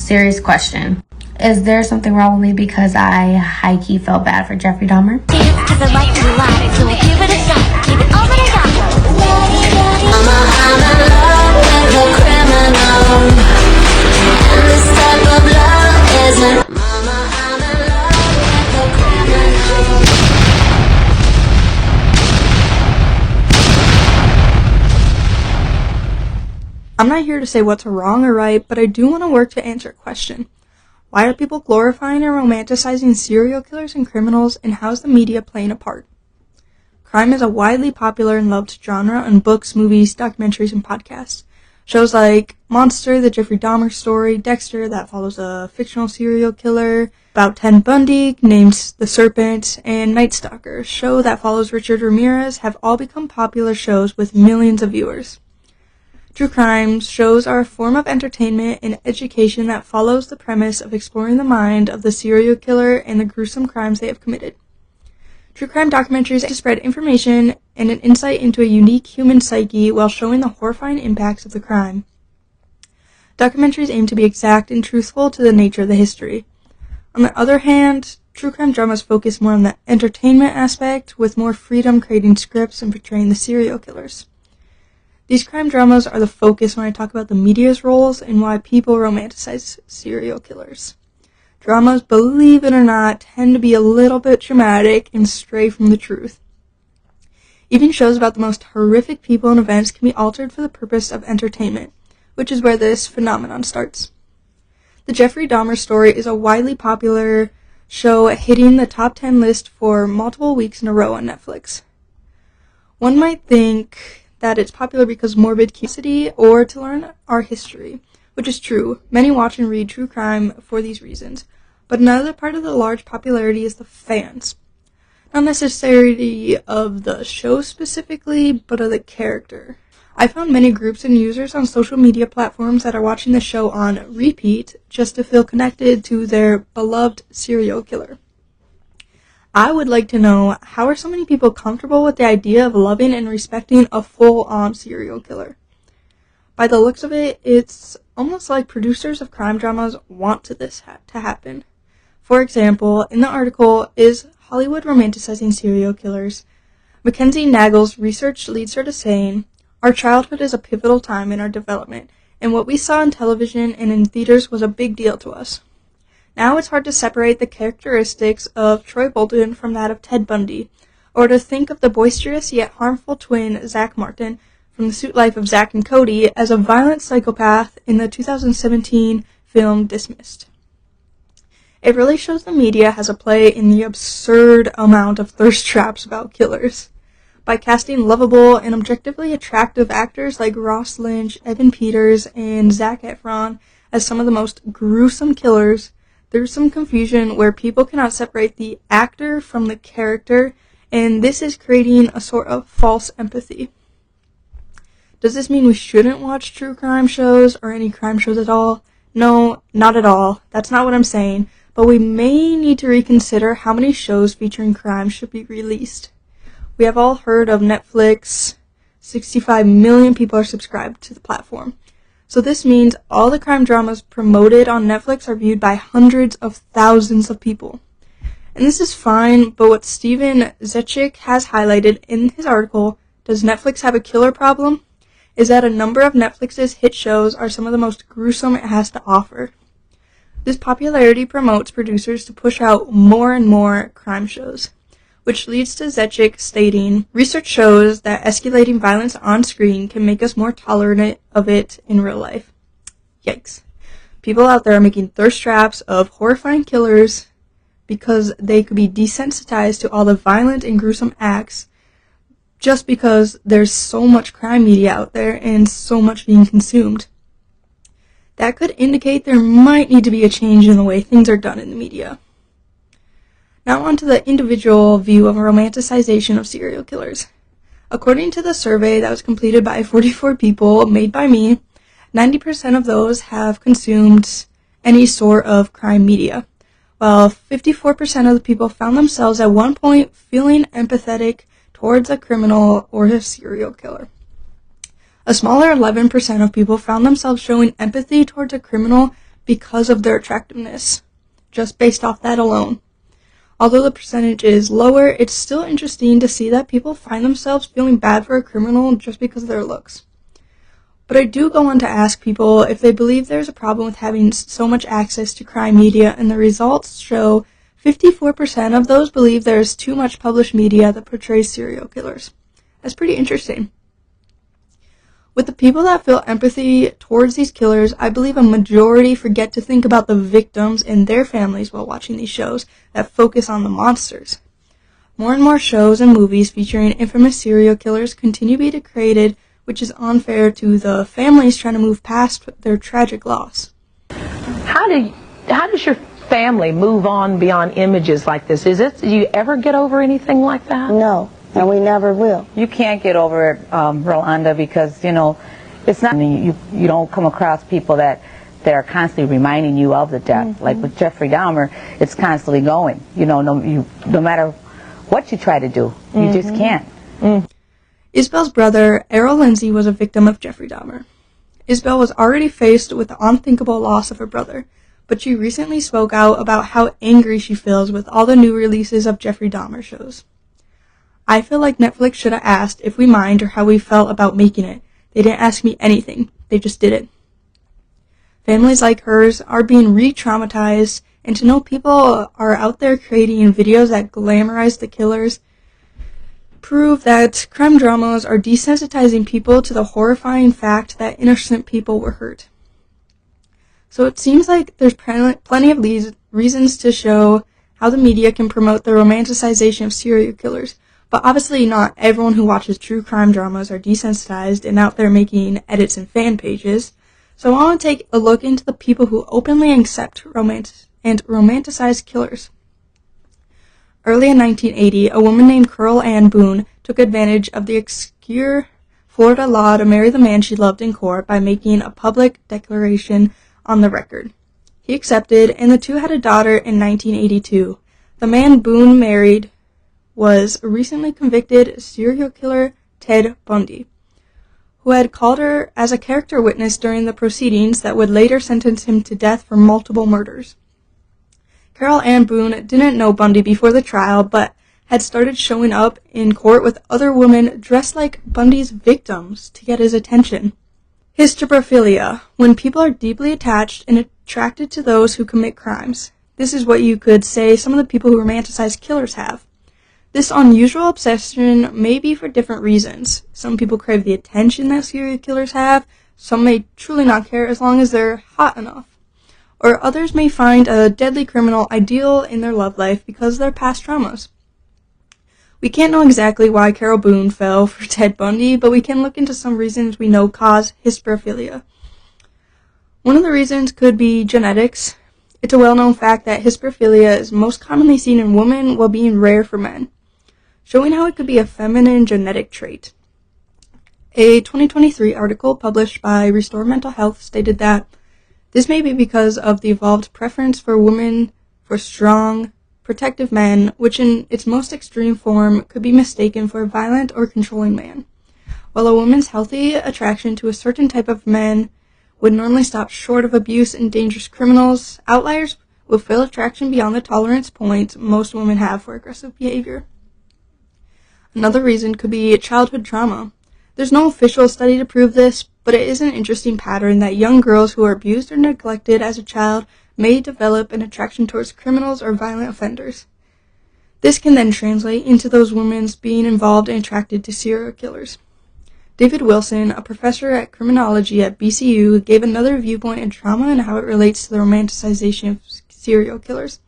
Serious question. Is there something wrong with me because I high-key felt bad for Jeffrey Dahmer? Cause I like to lie, so we'll give it a shot. Keep it all that I got. I'm in love with a criminal, and this type of love isn't. Mama, I'm in love with a criminal. I'm not here to say what's wrong or right, but I do want to work to answer a question. Why are people glorifying and romanticizing serial killers and criminals, and how's the media playing a part? Crime is a widely popular and loved genre in books, movies, documentaries, and podcasts. Shows like Monster, the Jeffrey Dahmer story, Dexter, that follows a fictional serial killer, about Ted Bundy, named The Serpent, and Night Stalker, a show that follows Richard Ramirez, have all become popular shows with millions of viewers. True crime shows are a form of entertainment and education that follows the premise of exploring the mind of the serial killer and the gruesome crimes they have committed. True crime documentaries spread information and an insight into a unique human psyche while showing the horrifying impacts of the crime. Documentaries aim to be exact and truthful to the nature of the history. On the other hand, true crime dramas focus more on the entertainment aspect, with more freedom creating scripts and portraying the serial killers. These crime dramas are the focus when I talk about the media's roles and why people romanticize serial killers. Dramas, believe it or not, tend to be a little bit dramatic and stray from the truth. Even shows about the most horrific people and events can be altered for the purpose of entertainment, which is where this phenomenon starts. The Jeffrey Dahmer story is a widely popular show hitting the top 10 list for multiple weeks in a row on Netflix. One might think that it's popular because of morbid curiosity or to learn our history, which is true. Many watch and read true crime for these reasons. But another part of the large popularity is the fans. Not necessarily of the show specifically, but of the character. I found many groups and users on social media platforms that are watching the show on repeat just to feel connected to their beloved serial killer. I would like to know, how are so many people comfortable with the idea of loving and respecting a full-on serial killer? By the looks of it, it's almost like producers of crime dramas want this to happen. For example, in the article, Is Hollywood Romanticizing Serial Killers?, Mackenzie Nagel's research leads her to saying, "Our childhood is a pivotal time in our development, and what we saw on television and in theaters was a big deal to us. Now it's hard to separate the characteristics of Troy Bolton from that of Ted Bundy, or to think of the boisterous yet harmful twin Zach Martin from The Suit Life of Zack and Cody as a violent psychopath in the 2017 film Dismissed. It really shows the media has a play in the absurd amount of thirst traps about killers. By casting lovable and objectively attractive actors like Ross Lynch, Evan Peters, and Zac Efron as some of the most gruesome killers, there's some confusion where people cannot separate the actor from the character, and this is creating a sort of false empathy. Does this mean we shouldn't watch true crime shows or any crime shows at all? No, not at all. That's not what I'm saying. But we may need to reconsider how many shows featuring crime should be released. We have all heard of Netflix. 65 million people are subscribed to the platform. So this means all the crime dramas promoted on Netflix are viewed by hundreds of thousands of people. And this is fine, but what Steven Zechik has highlighted in his article, Does Netflix Have a Killer Problem?, is that a number of Netflix's hit shows are some of the most gruesome it has to offer. This popularity promotes producers to push out more and more crime shows, which leads to Zechik stating, "Research shows that escalating violence on screen can make us more tolerant of it in real life." Yikes. People out there are making thirst traps of horrifying killers because they could be desensitized to all the violent and gruesome acts just because there's so much crime media out there and so much being consumed. That could indicate there might need to be a change in the way things are done in the media. Now on to the individual view of a romanticization of serial killers. According to the survey that was completed by 44 people made by me, 90% of those have consumed any sort of crime media, while 54% of the people found themselves at one point feeling empathetic towards a criminal or a serial killer. A smaller 11% of people found themselves showing empathy towards a criminal because of their attractiveness, just based off that alone. Although the percentage is lower, it's still interesting to see that people find themselves feeling bad for a criminal just because of their looks. But I do go on to ask people if they believe there's a problem with having so much access to crime media, and the results show 54% of those believe there is too much published media that portrays serial killers. That's pretty interesting. With the people that feel empathy towards these killers, I believe a majority forget to think about the victims and their families while watching these shows that focus on the monsters. More and more shows and movies featuring infamous serial killers continue to be created, which is unfair to the families trying to move past their tragic loss. How does your family move on beyond images like this? Do you ever get over anything like that? No, and we never will. You can't get over it, Rolanda, because, it's not, you don't come across people that are constantly reminding you of the death. Mm-hmm. Like with Jeffrey Dahmer, it's constantly going. No matter what you try to do, you just can't. Mm. Isabel's brother, Errol Lindsay, was a victim of Jeffrey Dahmer. Isabel was already faced with the unthinkable loss of her brother, but she recently spoke out about how angry she feels with all the new releases of Jeffrey Dahmer shows. I feel like Netflix should have asked if we mind or how we felt about making it. They didn't ask me anything. They just did it. Families like hers are being re-traumatized, and to know people are out there creating videos that glamorize the killers prove that crime dramas are desensitizing people to the horrifying fact that innocent people were hurt. So it seems like there's plenty of reasons to show how the media can promote the romanticization of serial killers, but obviously not everyone who watches true crime dramas are desensitized and out there making edits and fan pages. So I want to take a look into the people who openly accept romanticize killers. Early in 1980, a woman named Carol Ann Boone took advantage of the obscure Florida law to marry the man she loved in court by making a public declaration on the record. He accepted, and the two had a daughter in 1982. The man Boone married was a recently convicted serial killer, Ted Bundy, who had called her as a character witness during the proceedings that would later sentence him to death for multiple murders. Carol Ann Boone didn't know Bundy before the trial, but had started showing up in court with other women dressed like Bundy's victims to get his attention. Hysterophilia, when people are deeply attached and attracted to those who commit crimes. This is what you could say some of the people who romanticize killers have. This unusual obsession may be for different reasons. Some people crave the attention that serial killers have. Some may truly not care as long as they're hot enough. Or others may find a deadly criminal ideal in their love life because of their past traumas. We can't know exactly why Carol Boone fell for Ted Bundy, but we can look into some reasons we know cause hysterophilia. One of the reasons could be genetics. It's a well-known fact that hysterophilia is most commonly seen in women while being rare for men, showing how it could be a feminine genetic trait. A 2023 article published by Restore Mental Health stated that this may be because of the evolved preference for women for strong, protective men, which in its most extreme form could be mistaken for a violent or controlling man. While a woman's healthy attraction to a certain type of men would normally stop short of abuse and dangerous criminals, outliers will feel attraction beyond the tolerance point most women have for aggressive behavior. Another reason could be childhood trauma. There's no official study to prove this, but it is an interesting pattern that young girls who are abused or neglected as a child may develop an attraction towards criminals or violent offenders. This can then translate into those women being involved and attracted to serial killers. David Wilson, a professor at criminology at BCU, gave another viewpoint in trauma and how it relates to the romanticization of serial killers.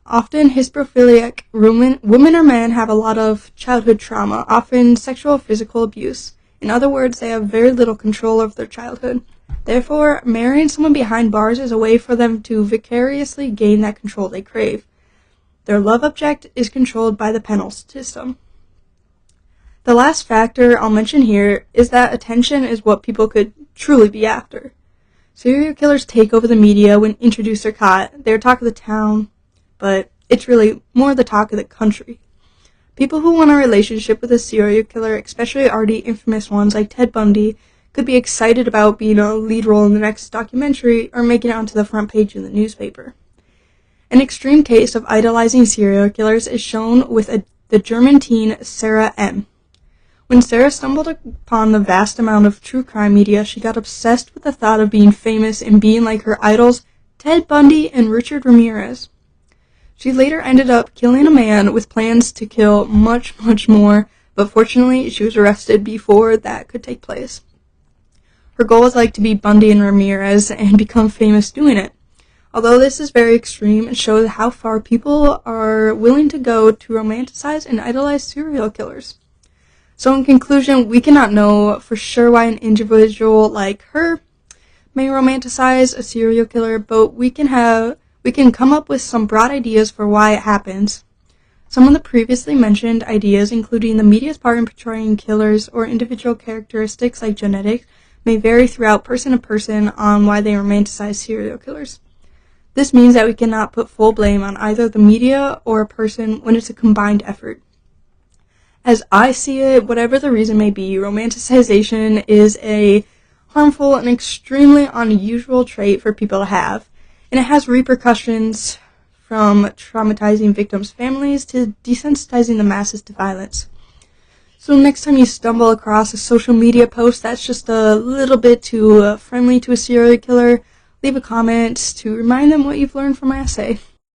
Often hysterophiliac women or men have a lot of childhood trauma, often sexual or physical abuse. In other words, they have very little control over their childhood. Therefore, marrying someone behind bars is a way for them to vicariously gain that control they crave. Their love object is controlled by the penal system. The last factor I'll mention here is that attention is what people could truly be after. Serial killers take over the media when introduced or caught. They're talk of the town, but it's really more the talk of the country. People who want a relationship with a serial killer, especially already infamous ones like Ted Bundy, could be excited about being a lead role in the next documentary or making it onto the front page in the newspaper. An extreme case of idolizing serial killers is shown with the German teen Sarah M. When Sarah stumbled upon the vast amount of true crime media, she got obsessed with the thought of being famous and being like her idols Ted Bundy and Richard Ramirez. She later ended up killing a man with plans to kill much, much more, but fortunately she was arrested before that could take place. Her goal was to be Bundy and Ramirez and become famous doing it. Although this is very extreme, it shows how far people are willing to go to romanticize and idolize serial killers. So in conclusion, we cannot know for sure why an individual like her may romanticize a serial killer, but we can come up with some broad ideas for why it happens. Some of the previously mentioned ideas, including the media's part in portraying killers or individual characteristics like genetics, may vary throughout person to person on why they romanticize serial killers. This means that we cannot put full blame on either the media or a person when it's a combined effort. As I see it, whatever the reason may be, romanticization is a harmful and extremely unusual trait for people to have, and it has repercussions from traumatizing victims' families to desensitizing the masses to violence. So next time you stumble across a social media post that's just a little bit too friendly to a serial killer, leave a comment to remind them what you've learned from my essay.